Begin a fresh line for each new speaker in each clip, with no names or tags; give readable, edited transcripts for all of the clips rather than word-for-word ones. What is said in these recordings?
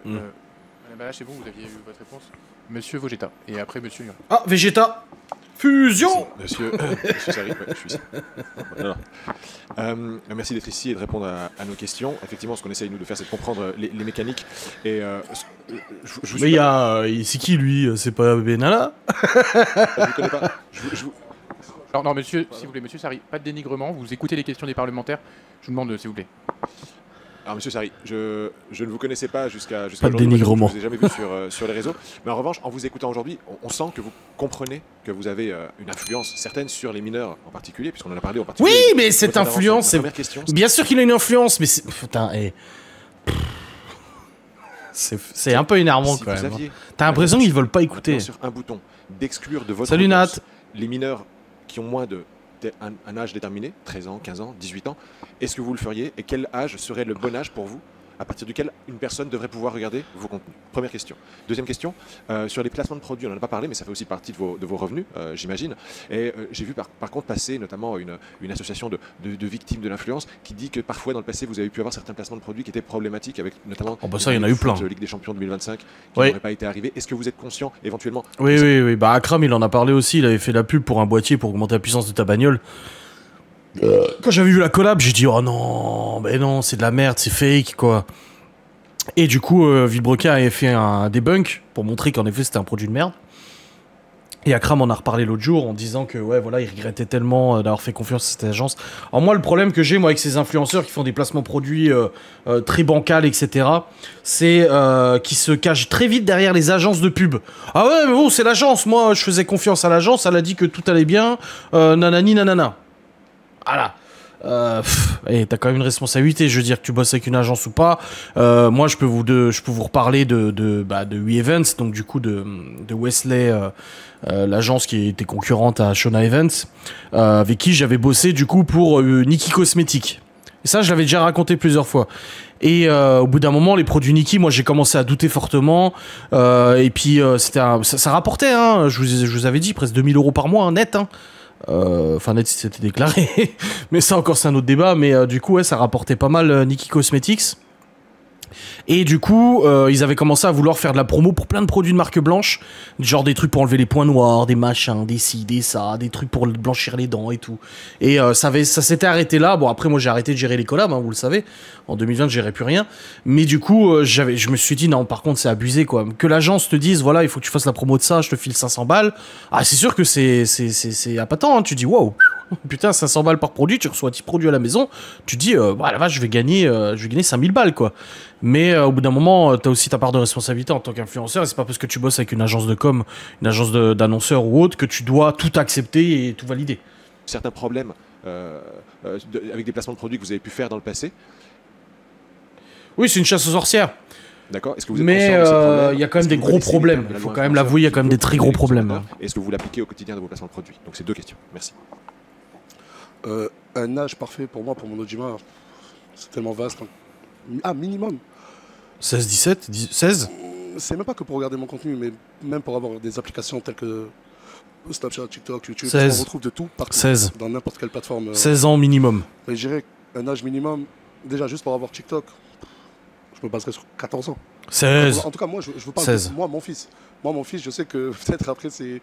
Bah là, c'est bon, vous aviez eu votre réponse. Monsieur Vogetta. Et après, monsieur Lyon.
Ah, Vegeta. Fusion.
Monsieur Sari, ouais, je suis ici. Voilà. Merci d'être ici et de répondre à nos questions. Effectivement, ce qu'on essaye nous de faire, c'est de comprendre les mécaniques. Et
mais il y a, c'est qui lui? C'est pas Benalla?
Je ne connais pas.
Alors non, monsieur, s'il vous plaît, monsieur Sari, pas de dénigrement. Vous écoutez les questions des parlementaires. Je vous demande, s'il vous plaît.
Alors, monsieur Sari, je ne vous connaissais pas jusqu'à
pas de dénigrement.
Je ne vous ai jamais vu sur les réseaux. Mais en revanche, en vous écoutant aujourd'hui, on sent que vous comprenez que vous avez une influence certaine sur les mineurs en particulier, puisqu'on en a parlé en particulier.
Oui, mais cette influence, c'est... Bien sûr qu'il a une influence, mais c'est... Putain, c'est un peu énervant quand même. T'as l'impression qu'ils veulent pas écouter.
Sur un bouton d'exclure de votre
Salut Nat.
Les mineurs qui ont moins un âge déterminé, 13 ans, 15 ans, 18 ans, est-ce que vous le feriez et quel âge serait le bon âge pour vous à partir duquel une personne devrait pouvoir regarder vos contenus? Première question. Deuxième question, sur les placements de produits, on n'en a pas parlé, mais ça fait aussi partie de vos revenus, j'imagine. Et j'ai vu par contre passer notamment une association de victimes de l'influence qui dit que parfois dans le passé, vous avez pu avoir certains placements de produits qui étaient problématiques, avec notamment
ça, il y en a eu plein.
La Ligue des Champions 2025 qui n'aurait pas été arrivé. Est-ce que vous êtes conscient éventuellement?
Oui. Bah, Akram, il en a parlé aussi, il avait fait la pub pour un boîtier pour augmenter la puissance de ta bagnole. Quand j'avais vu la collab, j'ai dit oh non, mais non, c'est de la merde, c'est fake quoi. Et du coup, Villebrequin avait fait un debunk pour montrer qu'en effet c'était un produit de merde. Et Akram en a reparlé l'autre jour en disant que ouais voilà, il regrettait tellement d'avoir fait confiance à cette agence. Alors moi, le problème que j'ai moi avec ces influenceurs qui font des placements produits très bancals, etc., c'est qu'ils se cachent très vite derrière les agences de pub. Ah ouais, mais bon, c'est l'agence. Moi, je faisais confiance à l'agence. Elle a dit que tout allait bien. Nanani nanana. Voilà. Et t'as quand même une responsabilité, je veux dire que tu bosses avec une agence ou pas. Moi, je peux vous reparler de 8 Events, donc du coup de Wesley, l'agence qui était concurrente à Shona Events, avec qui j'avais bossé du coup pour Nikki Cosmétiques. Et ça, je l'avais déjà raconté plusieurs fois. Et au bout d'un moment, les produits Nikki, moi j'ai commencé à douter fortement. Et puis ça rapportait, hein, je vous avais dit, presque 2000 € par mois, hein, net. Hein. Enfin net si c'était déclaré mais ça encore c'est un autre débat, mais du coup ouais, ça rapportait pas mal Nikki Cosmetics. Et du coup, ils avaient commencé à vouloir faire de la promo pour plein de produits de marque blanche, genre des trucs pour enlever les points noirs, des machins, des ci, des ça, des trucs pour blanchir les dents et tout. Et ça s'était arrêté là. Bon, après moi j'ai arrêté de gérer les collabs, hein, vous le savez. En 2020 je gérais plus rien. Mais du coup, je me suis dit non, par contre c'est abusé quoi. Que l'agence te dise voilà, il faut que tu fasses la promo de ça, je te file 500 balles. Ah c'est sûr que c'est appâtant, hein. Tu dis waouh. Putain, 500 balles par produit, tu reçois 10 produits à la maison, tu te dis, bah la vache, je vais gagner 5000 balles, quoi. Mais au bout d'un moment, t'as aussi ta part de responsabilité en tant qu'influenceur, et c'est pas parce que tu bosses avec une agence de com, une agence d'annonceurs ou autre, que tu dois tout accepter et tout valider.
Certains problèmes avec des placements de produits que vous avez pu faire dans le passé.
Oui, c'est une chasse aux sorcières.
D'accord. Est-ce que vous êtes
mais il y a quand même des gros problèmes. Il faut quand même l'avouer, il y a quand même des très gros problèmes.
Est-ce que vous l'appliquez au quotidien de vos placements de produits? Donc c'est deux questions. Merci.
Un âge parfait pour moi, pour mon Ojima, c'est tellement vaste. Ah, minimum.
16, 17, 16?
C'est même pas que pour regarder mon contenu, mais même pour avoir des applications telles que Snapchat, TikTok, YouTube.
16.
On retrouve de tout partout.
16.
Dans n'importe quelle plateforme.
16 ans minimum.
Mais je dirais un âge minimum, déjà juste pour avoir TikTok, je me baserais sur 14 ans.
16.
En tout cas, moi, je vous parle
16.
de moi, mon fils. Moi, mon fils, je sais que peut-être après ses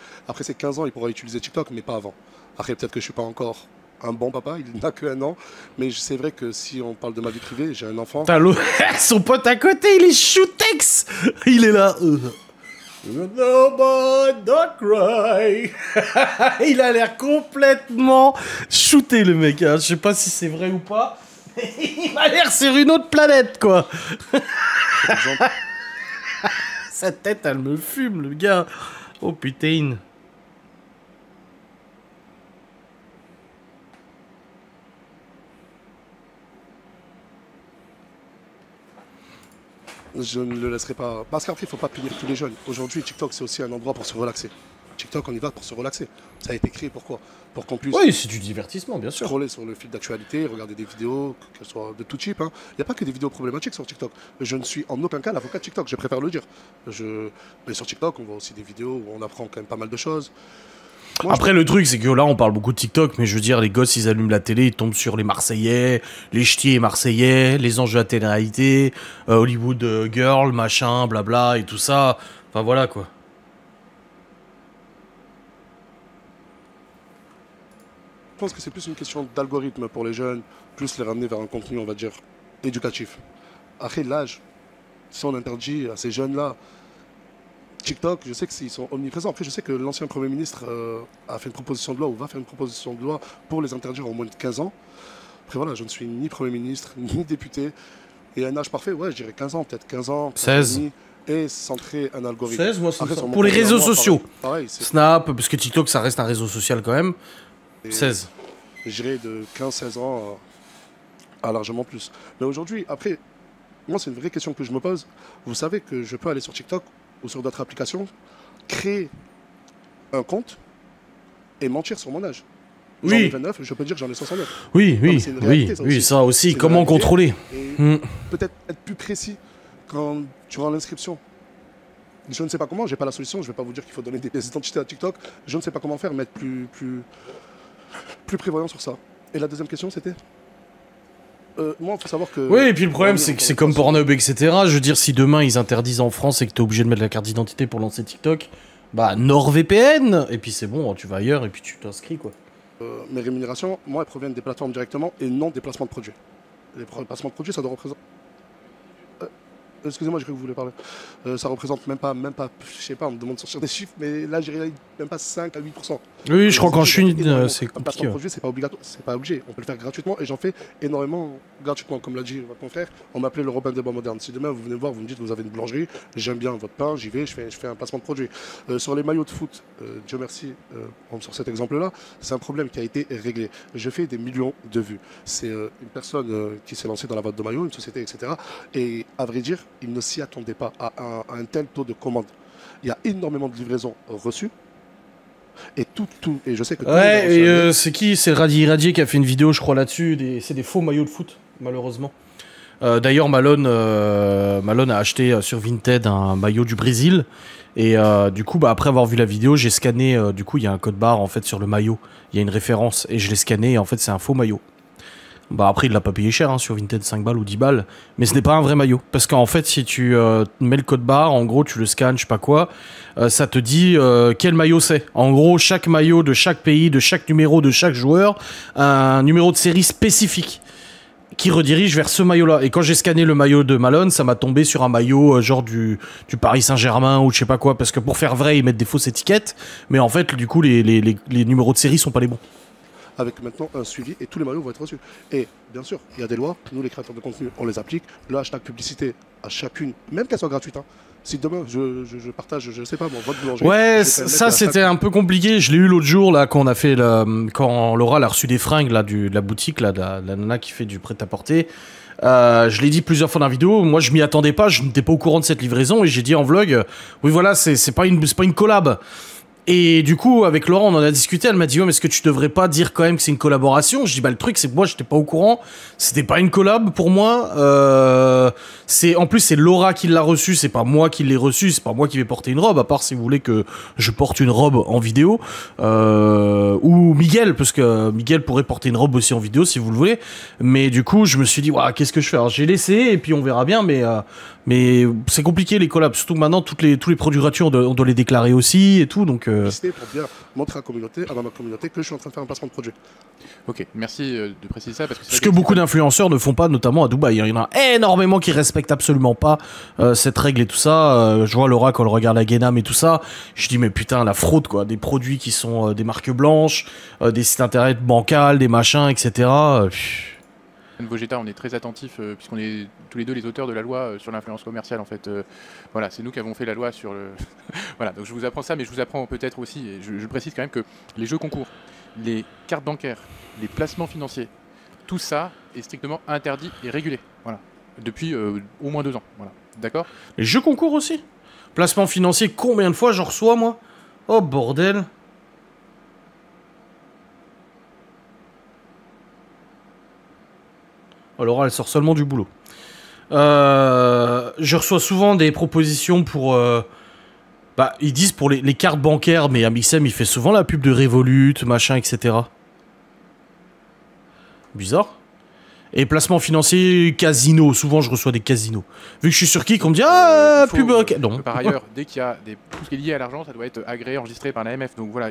15 ans, il pourra utiliser TikTok, mais pas avant. Après, peut-être que je suis pas encore un bon papa, il n'a que 1 an. Mais c'est vrai que si on parle de ma vie privée, j'ai un enfant.
Son pote à côté, il est shootex. Il est là. No boy, don't cry. Il a l'air complètement shooté, le mec. Hein. Je sais pas si c'est vrai ou pas. Il m'a l'air sur une autre planète, quoi. Sa tête, elle me fume, le gars. Oh putain.
Je ne le laisserai pas. Parce qu'après, il ne faut pas punir tous les jeunes. Aujourd'hui, TikTok, c'est aussi un endroit pour se relaxer. TikTok, on y va pour se relaxer. Ça a été créé pourquoi? Pour qu'on puisse.
Oui, c'est du divertissement, bien sûr.
Scroller sur le fil d'actualité, regarder des vidéos, qu'elles soient de tout type. Il n'y a pas que des vidéos problématiques sur TikTok. Je ne suis en aucun cas l'avocat de TikTok, je préfère le dire. Mais sur TikTok, on voit aussi des vidéos où on apprend quand même pas mal de choses. Moi,
Après, le truc, c'est que là, on parle beaucoup de TikTok, mais je veux dire, les gosses, ils allument la télé, ils tombent sur les Marseillais, les ch'tis marseillais, les anges de la télé-réalité, Hollywood Girl, machin, blabla, et tout ça. Enfin, voilà, quoi.
je pense que c'est plus une question d'algorithme pour les jeunes, plus les ramener vers un contenu, on va dire, éducatif. Après, l'âge, si on interdit à ces jeunes-là, TikTok, je sais qu'ils sont omniprésents. Après, je sais que l'ancien Premier ministre a fait une proposition de loi ou va faire une proposition de loi pour les interdire au moins de 15 ans. Après, voilà, je ne suis ni Premier ministre, ni député. Et un âge parfait, ouais, je dirais 15 ans, peut-être 15 ans.
16.
Et centrer un algorithme.
16, moi, c'est
Après,
ça.
sur mon
Pour les
compte,
réseaux
moi,
sociaux.
pareil,
Snap, parce que TikTok, ça reste un réseau social quand même.
et
16.
Je dirais de 15-16 ans à largement plus. Mais aujourd'hui, après, moi, c'est une vraie question que je me pose. Vous savez que je peux aller sur TikTok ou sur d'autres applications, créer un compte et mentir sur mon âge. J'en ai
Oui.
29, je peux dire que j'en ai 69.
Oui,
mais
oui,
c'est une
oui,
réalité, ça
oui,
aussi.
ça aussi.
C'est une
Comment
réalité.
contrôler?
Et
Hmm.
peut-être être plus précis quand tu rends l'inscription. Je ne sais pas comment, j'ai pas la solution. Je ne vais pas vous dire qu'il faut donner des pièces d'identité à TikTok. Je ne sais pas comment faire, mais être plus prévoyant sur ça. Et la deuxième question, c'était moi, il faut savoir que...
Oui, et puis le problème, c'est que c'est comme Pornhub, etc. Je veux dire, si demain ils interdisent en France et que t'es obligé de mettre la carte d'identité pour lancer TikTok, bah NordVPN, et puis c'est bon, tu vas ailleurs et puis tu t'inscris, quoi.
Mes rémunérations, moi, elles proviennent des plateformes directement et non des placements de produits. Les placements de produits, ça doit représenter... excusez-moi, j'ai cru que vous voulez parler. Ça représente même pas, je sais pas, on me demande de sortir des chiffres, mais là, j'ai même pas 5 à 8%.
Oui, je crois qu'en Chine,
Énormément.
c'est
Un placement
compliqué.
de
Ouais.
produit, c'est pas obligatoire, c'est pas obligé. On peut le faire gratuitement et j'en fais énormément gratuitement. Comme l'a dit votre confrère, on m'appelait le Robin des Bois modernes. Si demain vous venez me voir, vous me dites que vous avez une boulangerie, j'aime bien votre pain, j'y vais, je fais un placement de produit. Sur les maillots de foot, Dieu merci, sur cet exemple-là, c'est un problème qui a été réglé. Je fais des millions de vues. C'est une personne qui s'est lancée dans la vente de maillots, une société, etc. Et à vrai dire, il ne s'y attendait pas à un tel taux de commande. Il y a énormément de livraisons reçues. Et et je sais que tout le monde a
Ouais,
reçu
et
un mail.
c'est qui? C'est Radier Radier qui a fait une vidéo, je crois, là-dessus. C'est des faux maillots de foot, malheureusement. D'ailleurs, Malone a acheté sur Vinted un maillot du Brésil. Et du coup, bah, après avoir vu la vidéo, j'ai scanné. Du coup, il y a un code barre en fait sur le maillot. Il y a une référence et je l'ai scanné. Et en fait, c'est un faux maillot. Bah après, il l'a pas payé cher hein, sur Vinted, 5 balles ou 10 balles. Mais ce n'est pas un vrai maillot. Parce qu'en fait, si tu mets le code barre, en gros, tu le scannes, je sais pas quoi, ça te dit quel maillot c'est. En gros, chaque maillot de chaque pays, de chaque numéro, de chaque joueur, un numéro de série spécifique qui redirige vers ce maillot-là. Et quand j'ai scanné le maillot de Malone, ça m'a tombé sur un maillot genre du Paris Saint-Germain ou je sais pas quoi. Parce que pour faire vrai, ils mettent des fausses étiquettes. Mais en fait, du coup, les numéros de série sont pas les bons.
Avec maintenant un suivi et tous les maillots vont être reçus. Et bien sûr, il y a des lois, nous les créateurs de contenu, on les applique. Le hashtag publicité à chacune, même qu'elle soit gratuite. Hein. Si demain je partage, je sais pas, bon, votre boulangerie.
Ouais,
je vais mettre
ça
le
c'était
hashtag-
un peu compliqué. Je l'ai eu l'autre jour là quand on a fait quand Laura elle a reçu des fringues là de la boutique là, de la nana qui fait du prêt-à-porter. Je l'ai dit plusieurs fois dans la vidéo. Moi, je m'y attendais pas. Je n'étais pas au courant de cette livraison et j'ai dit en vlog, oui voilà, c'est pas une collab. Et du coup, avec Laurent, on en a discuté. Elle m'a dit, ouais, mais est-ce que tu devrais pas dire quand même que c'est une collaboration? Je dis, bah, le truc, c'est que moi, j'étais pas au courant. C'était pas une collab pour moi. En plus, c'est Laura qui l'a reçu. C'est pas moi qui l'ai reçu. C'est pas moi qui vais porter une robe. À part si vous voulez que je porte une robe en vidéo. Ou Miguel, parce que Miguel pourrait porter une robe aussi en vidéo si vous le voulez. Mais du coup, je me suis dit, ouais, qu'est-ce que je fais? Alors, j'ai laissé et puis on verra bien. Mais c'est compliqué les collabs. Surtout que maintenant, tous les produits gratuits, on doit les déclarer aussi et tout. Donc,
publicité pour bien montrer à ma communauté que je suis en train de faire un placement de produit.
Ok, merci de préciser ça parce que c'est
ce
vrai
que
que
beaucoup d'influenceurs ne font pas, notamment à Dubaï. Il y en a énormément qui respectent absolument pas cette règle et tout ça. Je vois Laura quand elle regarde la Guénam et tout ça. Je dis mais putain la fraude quoi, des produits qui sont des marques blanches, des sites internet bancals, des machins, etc.
Vogeta, on est très attentifs puisqu'on est tous les deux les auteurs de la loi sur l'influence commerciale en fait. Voilà, c'est nous qui avons fait la loi sur le. Voilà, donc je vous apprends ça, mais je vous apprends peut-être aussi, et je précise quand même que les jeux concours, les cartes bancaires, les placements financiers, tout ça est strictement interdit et régulé. Voilà, depuis au moins 2 ans. Voilà, d'accord.
Les jeux concours aussi. Placement financier, combien de fois j'en reçois moi? Oh bordel. Alors elle sort seulement du boulot. Je reçois souvent des propositions pour Bah, ils disent pour les cartes bancaires, mais Amixem, il fait souvent la pub de Revolut, machin, etc. Bizarre. Et placement financier, casino. Souvent, je reçois des casinos. Vu que je suis sur Kik, on me dit ah, pub. Non.
Par ailleurs, dès qu'il y a tout ce qui est lié à l'argent, ça doit être agréé, enregistré par l'AMF. Donc voilà,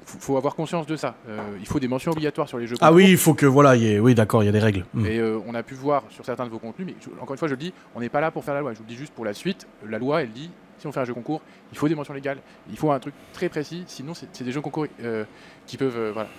faut avoir conscience de ça. Il faut des mentions obligatoires sur les jeux.
Ah oui, il faut que voilà, oui, d'accord, il y a des règles.
Et on a pu voir sur certains de vos contenus, mais encore une fois, je le dis, on n'est pas là pour faire la loi. Je vous le dis juste pour la suite. La loi, elle dit, si on fait un jeu concours, il faut des mentions légales. Il faut un truc très précis. Sinon, c'est des jeux concours qui peuvent, voilà.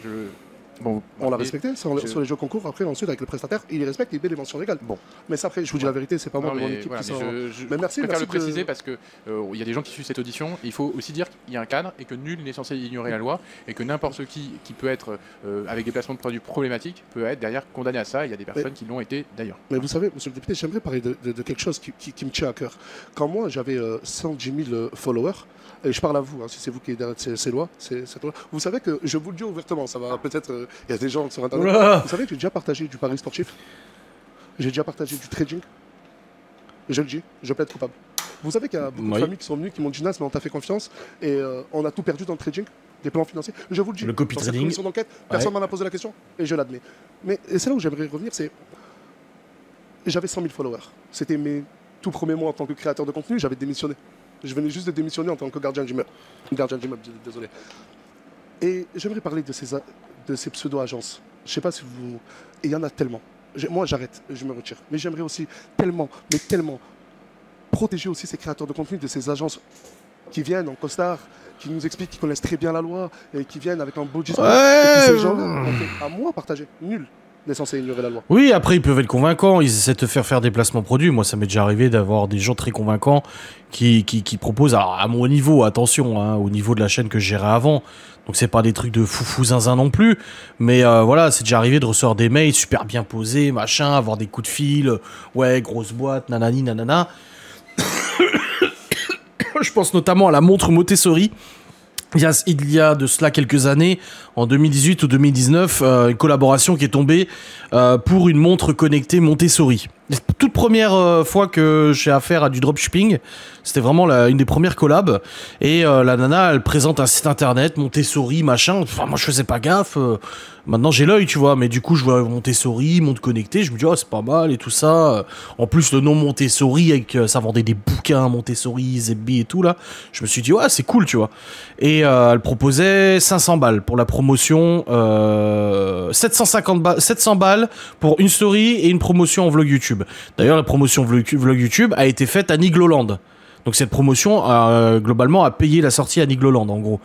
Bon,
on l'a respecté sur les jeux concours. Après, ensuite, avec le prestataire, il les respecte, il met les mentions légales.
Bon.
Mais ça, après, je vous dis la vérité, c'est pas moi, mon équipe qui sort.
Mais merci, je préfère le préciser parce que il y a des gens qui suivent cette audition. Et il faut aussi dire qu'il y a un cadre et que nul n'est censé ignorer la loi et que n'importe qui peut être avec des placements de produits problématiques peut être derrière condamné à ça. Il y a des personnes qui l'ont été d'ailleurs.
Mais vous savez, monsieur le député, j'aimerais parler de quelque chose qui me tient à cœur. Quand moi, j'avais 110 000 followers. Et je parle à vous, hein, si c'est vous qui êtes derrière ces lois, cette loi. Vous savez que, je vous le dis ouvertement, ça va peut-être... Il y a des gens sur Internet. Vous savez que j'ai déjà partagé du pari sportif. J'ai déjà partagé du trading. Je le dis, je plaide coupable. Vous savez qu'il y a beaucoup de familles qui sont venues, qui m'ont dit, Nas, mais on t'a fait confiance. Et on a tout perdu dans le trading, des plans financiers. Je vous le dis,
le copy trading.
Dans cette commission d'enquête, personne ne m'en a posé la question. Et je l'admets. Mais c'est là où j'aimerais revenir, c'est... J'avais 100 000 followers. C'était mes tout premiers mois en tant que créateur de contenu, j'avais démissionné. Je venais juste de démissionner en tant que gardien d'immeuble. Désolé. Et j'aimerais parler de ces pseudo-agences. Je ne sais pas si vous... Et il y en a tellement. Moi, j'arrête, je me retire. Mais j'aimerais aussi tellement protéger aussi ces créateurs de contenu de ces agences qui viennent en costard, qui nous expliquent qu'ils connaissent très bien la loi et qui viennent avec un beau discours. Et puis ces gens-là, à moi, partager. Nul n'est censé ignorer la loi.
Oui, après, ils peuvent être convaincants. Ils essaient de te faire des placements produits. Moi, ça m'est déjà arrivé d'avoir des gens très convaincants qui proposent, alors à mon niveau, attention, hein, au niveau de la chaîne que je gérais avant. Donc, c'est pas des trucs de foufou zinzin non plus. Mais voilà, c'est déjà arrivé de recevoir des mails super bien posés, machin, avoir des coups de fil. Ouais, grosse boîte, nanani, nanana. Je pense notamment à la montre Montessori. Il y a de cela quelques années, en 2018 ou 2019, une collaboration qui est tombée pour une montre connectée Montessori. Toute première fois que j'ai affaire à du dropshipping, c'était vraiment une des premières collabs. Et la nana, elle présente un site internet, Montessori, machin. Enfin, moi, je faisais pas gaffe. Maintenant, j'ai l'œil, tu vois. Mais du coup, je vois Montessori, montre connectée. Je me dis, oh, c'est pas mal et tout ça. En plus, le nom Montessori, avec ça vendait des bouquins, Montessori, Zebbi et tout, là. Je me suis dit, ouais, c'est cool, tu vois. Et elle proposait 500 balles pour la promotion. 700 balles pour une story et une promotion en vlog YouTube. D'ailleurs, la promotion vlog YouTube a été faite à Nigloland. Donc cette promotion, globalement, a payé la sortie à Nigloland, en gros.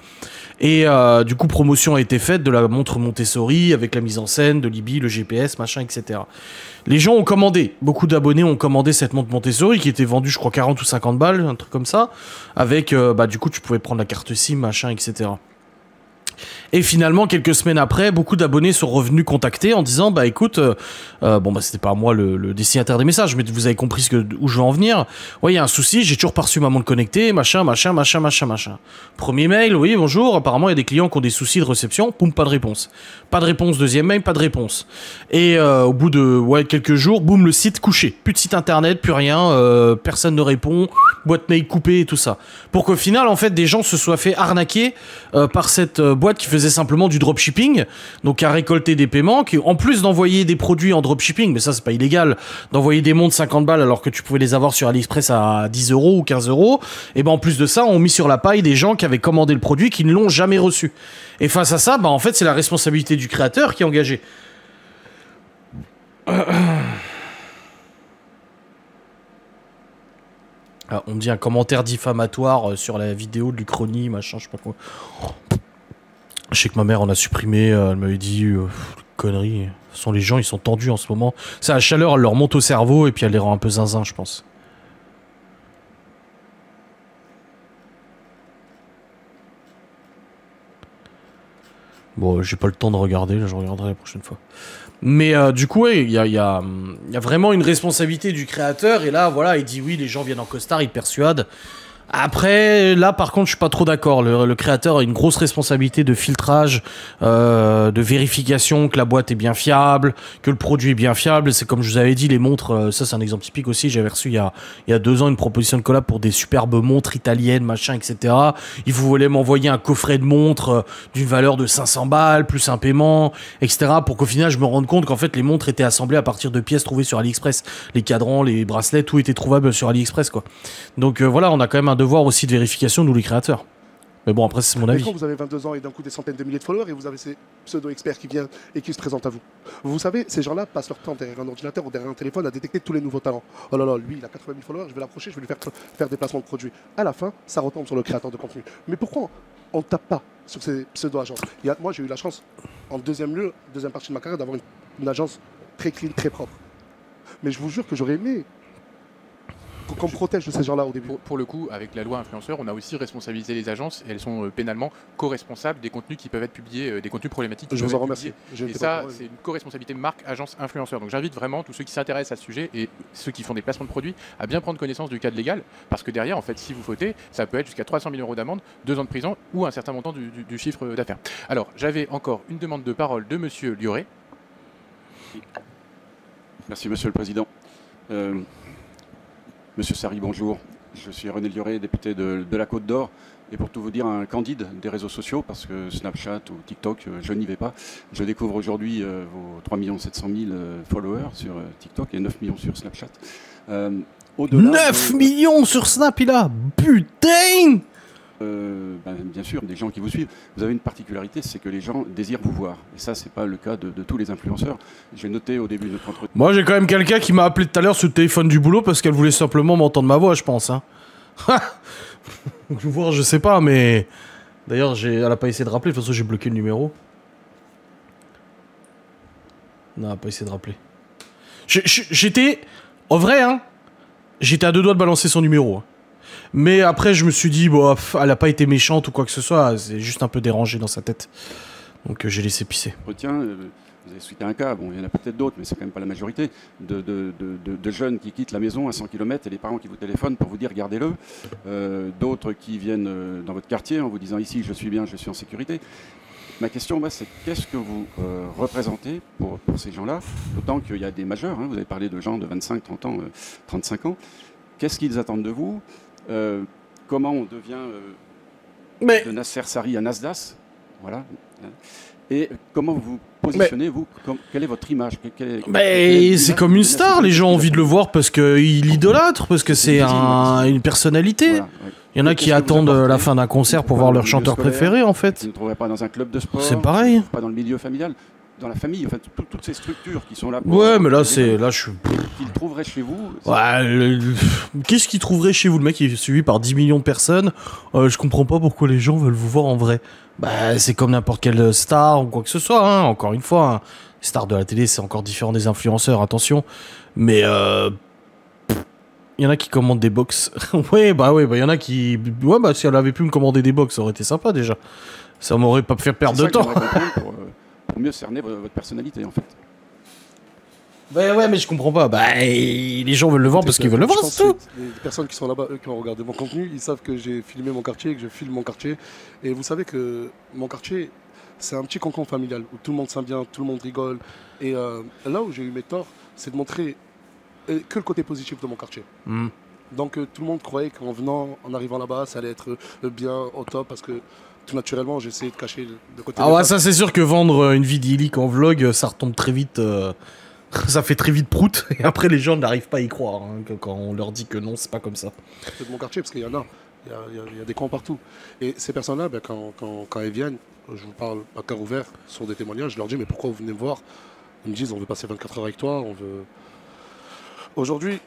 Et du coup, promotion a été faite de la montre Montessori, avec la mise en scène, de l'IBI, le GPS, machin, etc. Les gens ont commandé, beaucoup d'abonnés ont commandé cette montre Montessori, qui était vendue, je crois, 40 ou 50 balles, un truc comme ça. Avec, du coup, tu pouvais prendre la carte SIM, machin, etc. Et finalement, quelques semaines après, beaucoup d'abonnés sont revenus contacter en disant, bah écoute, c'était pas moi le destinataire des messages, mais vous avez compris où je veux en venir. Ouais, il y a un souci, j'ai toujours pas reçu ma montre connectée, machin. Premier mail, oui, bonjour, apparemment il y a des clients qui ont des soucis de réception, boum, pas de réponse. Pas de réponse, deuxième mail, pas de réponse. Et au bout de quelques jours, boum, le site couché. Plus de site internet, plus rien, personne ne répond, boîte mail coupée et tout ça. Pour qu'au final, en fait, des gens se soient fait arnaquer par cette boîte qui faisait simplement du dropshipping, donc à récolter des paiements, qui en plus d'envoyer des produits en dropshipping, mais ça c'est pas illégal, d'envoyer des montres 50 balles alors que tu pouvais les avoir sur AliExpress à 10 € ou 15 €, et ben en plus de ça, on mis sur la paille des gens qui avaient commandé le produit qui ne l'ont jamais reçu. Et face à ça, en fait c'est la responsabilité du créateur qui est engagée. Ah, on me dit un commentaire diffamatoire sur la vidéo de l'Uchronie, machin, je sais pas quoi. Je sais que ma mère en a supprimé, elle m'avait dit conneries. De toute façon, les gens ils sont tendus en ce moment. C'est la chaleur, elle leur monte au cerveau et puis elle les rend un peu zinzin, je pense. Bon, j'ai pas le temps de regarder, là je regarderai la prochaine fois. Mais du coup, ouais, il y a vraiment une responsabilité du créateur. Et là, voilà, il dit oui, les gens viennent en costard, ils persuadent. Après, là, par contre, je suis pas trop d'accord. Le créateur a une grosse responsabilité de filtrage, de vérification que la boîte est bien fiable, que le produit est bien fiable. C'est comme je vous avais dit, les montres, ça c'est un exemple typique aussi. J'avais reçu il y a 2 ans une proposition de collab pour des superbes montres italiennes, machin, etc. Ils voulaient m'envoyer un coffret de montres d'une valeur de 500 balles, plus un paiement, etc. Pour qu'au final, je me rende compte qu'en fait, les montres étaient assemblées à partir de pièces trouvées sur AliExpress. Les cadrans, les bracelets, tout était trouvable sur AliExpress, quoi. Donc voilà, on a quand même un devoir aussi de vérification, nous les créateurs. Mais bon, après, c'est mon
Mais
avis.
quand vous avez 22 ans et d'un coup des centaines de milliers de followers et vous avez ces pseudo-experts qui viennent et qui se présentent à vous. Vous savez, ces gens-là passent leur temps derrière un ordinateur ou derrière un téléphone à détecter tous les nouveaux talents. Oh là là, lui, il a 80 000 followers, je vais l'approcher, je vais lui faire des placements de produits. À la fin, ça retombe sur le créateur de contenu. Mais pourquoi on ne tape pas sur ces pseudo-agences? Moi, j'ai eu la chance, en deuxième partie de ma carrière, d'avoir une agence très clean, très propre. Mais je vous jure que j'aurais aimé qu'on protège de ces gens-là au début.
Pour le coup, avec la loi influenceur, on a aussi responsabilisé les agences et elles sont pénalement co-responsables des contenus qui peuvent être publiés, des contenus problématiques.
Je vous en remercie.
Et ça, c'est une co-responsabilité marque, agence, influenceur. Donc j'invite vraiment tous ceux qui s'intéressent à ce sujet et ceux qui font des placements de produits à bien prendre connaissance du cadre légal, parce que derrière, en fait, si vous fautez, ça peut être jusqu'à 300 000 € d'amende, 2 ans de prison ou un certain montant du chiffre d'affaires. Alors, j'avais encore une demande de parole de Monsieur Lioré.
Merci Monsieur le Président. Monsieur Sarri, bonjour. Je suis René Lioré, député de la Côte d'Or. Et pour tout vous dire, un candide des réseaux sociaux, parce que Snapchat ou TikTok, je n'y vais pas. Je découvre aujourd'hui vos 3 700 000 followers sur TikTok et 9 millions sur Snapchat.
9 millions sur Snap, il a. Putain.
Bien sûr, des gens qui vous suivent. Vous avez une particularité, c'est que les gens désirent vous voir. Et ça, c'est pas le cas de tous les influenceurs. J'ai noté au début de notre entretien.
Moi, j'ai quand même quelqu'un qui m'a appelé tout à l'heure sur le téléphone du boulot parce qu'elle voulait simplement m'entendre ma voix, je pense. Hein. Je sais pas, mais... D'ailleurs, elle a pas essayé de rappeler. De toute façon, j'ai bloqué le numéro. Non, elle a pas essayé de rappeler. J'étais... En vrai, hein, j'étais à 2 doigts de balancer son numéro. Hein. Mais après, je me suis dit, bon, elle a pas été méchante ou quoi que ce soit, c'est juste un peu dérangé dans sa tête. Donc j'ai laissé pisser.
Vous avez cité un cas, bon, il y en a peut-être d'autres, mais c'est quand même pas la majorité, de jeunes qui quittent la maison à 100 km et les parents qui vous téléphonent pour vous dire gardez-le. D'autres qui viennent dans votre quartier en vous disant ici je suis bien, je suis en sécurité. Ma question, c'est qu'est-ce que vous représentez pour ces gens-là, d'autant qu'il y a des majeurs, hein, vous avez parlé de gens de 25, 30 ans, 35 ans. Qu'est-ce qu'ils attendent de vous? Comment on devient de Nasser Sarri à Nasdaq, voilà. Et comment vous positionnez, vous? Quelle est votre image?
C'est comme une star, les gens ont envie de le voir parce qu'il l'idolâtre, parce que c'est une personnalité. Voilà, ouais. Il y en a qui attendent la fin d'un concert pour voir leur chanteur préféré, en fait.
Vous ne trouverez pas dans un club de sport.
C'est pareil.
Pas dans le milieu familial. Dans la famille, en fait, toutes ces structures qui sont là.
Ouais, mais là, je suis.
Qu'ils trouveraient chez vous.
Ouais, qu'est-ce qu'ils trouveraient chez vous? Le mec est suivi par 10 millions de personnes. Je comprends pas pourquoi les gens veulent vous voir en vrai. C'est comme n'importe quelle star ou quoi que ce soit. Hein. Encore une fois, hein. Les stars de la télé, c'est encore différent des influenceurs, attention. Mais il y en a qui commandent des box. ouais, il y en a qui. Ouais, si elle avait pu me commander des box, ça aurait été sympa déjà. Ça m'aurait pas fait perdre de temps.
Pour mieux cerner votre personnalité, en fait.
Ouais, mais je comprends pas. Les gens veulent le voir parce qu'ils veulent le voir, c'est tout.
Les personnes qui sont là-bas, eux, qui ont regardé mon contenu, ils savent que j'ai filmé mon quartier, que je filme mon quartier. Et vous savez que mon quartier, c'est un petit cocon familial où tout le monde s'aime bien, tout le monde rigole. Et là où j'ai eu mes torts, c'est de montrer que le côté positif de mon quartier. Donc tout le monde croyait en arrivant là-bas, ça allait être bien, au top, parce que tout naturellement, j'ai essayé de cacher le côté...
Ah ouais, ça c'est sûr que vendre une vie idyllique en vlog, ça retombe très vite... ça fait très vite prout, et après les gens n'arrivent pas à y croire, hein, quand on leur dit que non, c'est pas comme ça.
C'est de mon quartier, parce qu'il y en a. Il y a des cons partout. Et ces personnes-là, quand elles viennent, je vous parle à cœur ouvert, sur des témoignages, je leur dis, mais pourquoi vous venez me voir? Ils me disent, on veut passer 24 heures avec toi, on veut... Aujourd'hui,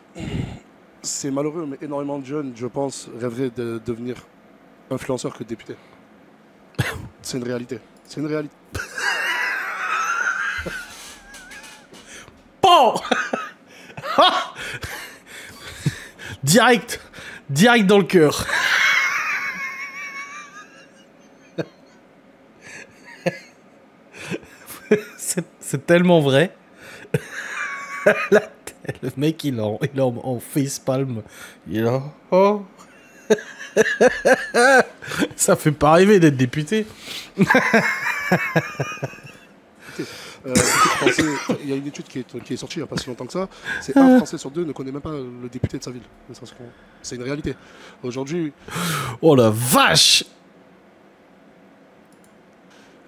c'est malheureux, mais énormément de jeunes, je pense, rêveraient de devenir influenceurs que députés. C'est une réalité. C'est une réalité.
Bon Direct dans le cœur. C'est tellement vrai. Le mec, il est en facepalm. Il est là. Oh. Ça fait pas rêver d'être député.
Il y a une étude qui est sortie il n'y a pas si longtemps que ça. C'est un Français sur deux ne connaît même pas le député de sa ville. C'est une réalité. Aujourd'hui,
Oh la vache!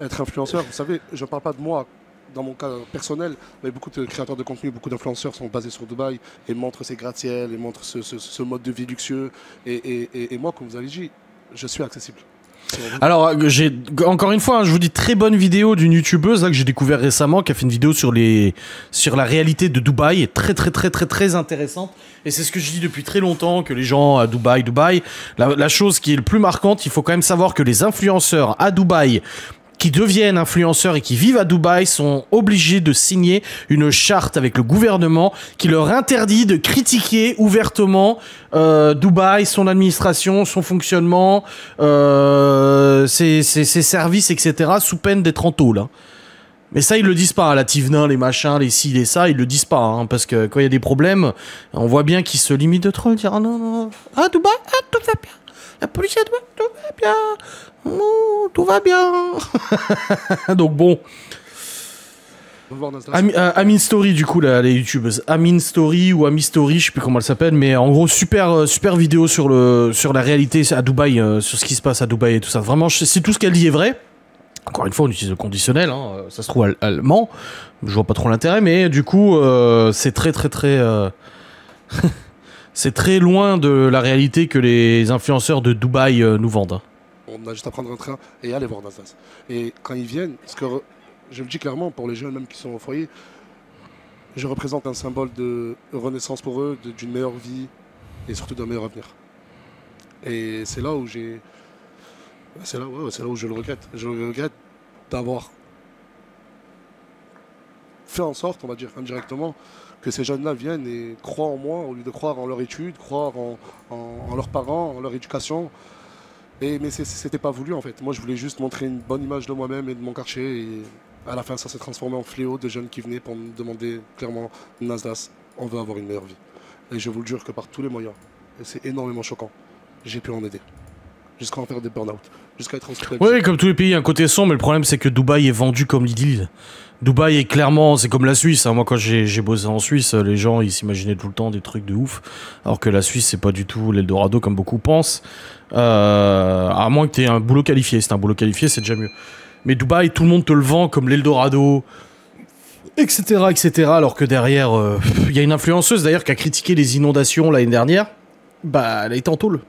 être influenceur, vous savez, je ne parle pas de moi dans mon cas personnel, mais beaucoup de créateurs de contenu, beaucoup d'influenceurs sont basés sur Dubaï et montrent ces gratte-ciel et montrent ce mode de vie luxueux. Et moi, comme vous avez dit, je suis accessible.
Alors, encore une fois, hein, je vous dis très bonne vidéo d'une youtubeuse là, que j'ai découvert récemment, qui a fait une vidéo sur la réalité de Dubaï, très intéressante. Et c'est ce que je dis depuis très longtemps, que les gens à Dubaï, la chose qui est le plus marquante, il faut quand même savoir que les influenceurs à Dubaï, qui deviennent influenceurs et qui vivent à Dubaï, sont obligés de signer une charte avec le gouvernement qui leur interdit de critiquer ouvertement Dubaï, son administration, son fonctionnement, ses services, etc., sous peine d'être en tôle. Hein. Mais ça, ils le disent pas, la Tivnin, les machins, les ci, les ça, ils le disent pas, hein, parce que quand il y a des problèmes, on voit bien qu'ils se limitent de trop, ils disent « Ah non, non, ah Dubaï, ah tout va bien, la police à Dubaï, tout va bien, oh, tout va bien. » Donc bon. Amin Story, du coup, là, les youtubeuses. Amin Story ou Ami Story, je sais plus comment elle s'appelle, mais en gros, super vidéo sur la réalité à Dubaï, sur ce qui se passe à Dubaï et tout ça. Vraiment, si tout ce qu'elle dit est vrai, encore une fois, on utilise le conditionnel, hein, ça se trouve allemand, je vois pas trop l'intérêt, mais du coup, c'est très c'est très loin de la réalité que les influenceurs de Dubaï nous vendent. Hein.
On a juste à prendre un train et aller voir Nasdaq. Et quand ils viennent, parce que je le dis clairement, pour les jeunes même qui sont au foyer, je représente un symbole de renaissance pour eux, d'une meilleure vie et surtout d'un meilleur avenir. Et c'est là où c'est là où je le regrette. Je le regrette d'avoir fait en sorte, on va dire indirectement, que ces jeunes-là viennent et croient en moi au lieu de croire en leur étude, croire en leurs parents, en leur éducation. Mais c'était pas voulu en fait. Moi je voulais juste montrer une bonne image de moi-même et de mon quartier. Et à la fin ça s'est transformé en fléau de jeunes qui venaient pour me demander clairement Nasdaq, on veut avoir une meilleure vie. Et je vous le jure que par tous les moyens, et c'est énormément choquant, j'ai pu en aider. Jusqu'à en faire des burn-out, jusqu'à être hospitalisé.
Oui, comme tous les pays, il y a un côté sombre, mais le problème c'est que Dubaï est vendu comme l'idylle. Dubaï est clairement, c'est comme la Suisse. Hein. Moi, quand j'ai bossé en Suisse, les gens ils s'imaginaient tout le temps des trucs de ouf, alors que la Suisse c'est pas du tout l'Eldorado comme beaucoup pensent. À moins que tu aies un boulot qualifié. Si t'as un boulot qualifié, c'est déjà mieux. Mais Dubaï, tout le monde te le vend comme l'Eldorado, etc., etc. Alors que derrière, il y a une influenceuse d'ailleurs qui a critiqué les inondations l'année dernière. Bah, elle a été en tôle.